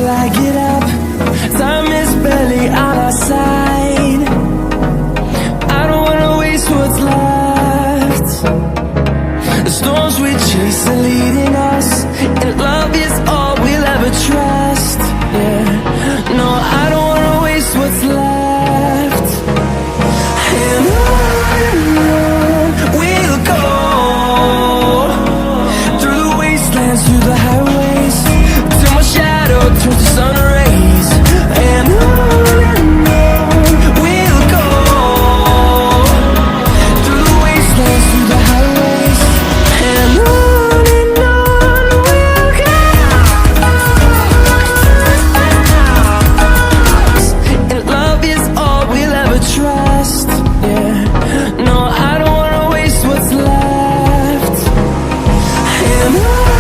till I get up. Time is barely on our side. I don't wanna waste what's left. The storms we chase are leading us, and love is all we'll ever trust. Yeah, no, I don't wanna waste what's left. And on we'll go, through the wastelands, through the highways, till my shadow turns to sun rays. And on we'll go, through the wastelands, through the highways. And on we'll go. And love is all we'll ever trust. Yeah, no, I don't wanna waste what's left. And on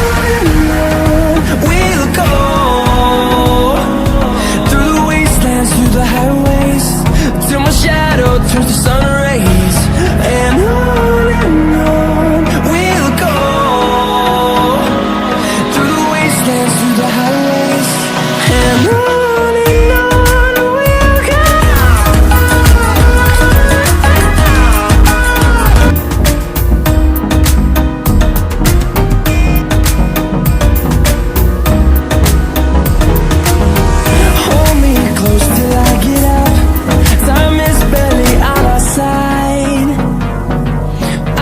we'll go, through the wastelands, through the highways, till my shadow turns to sun rays. And on we'll go, through the wastelands, through the highways. And on we'll go. Hold me close till I get up. Time is barely on our side.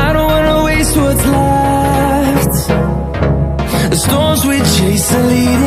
I don't wanna waste what's left. The storms we chase are leading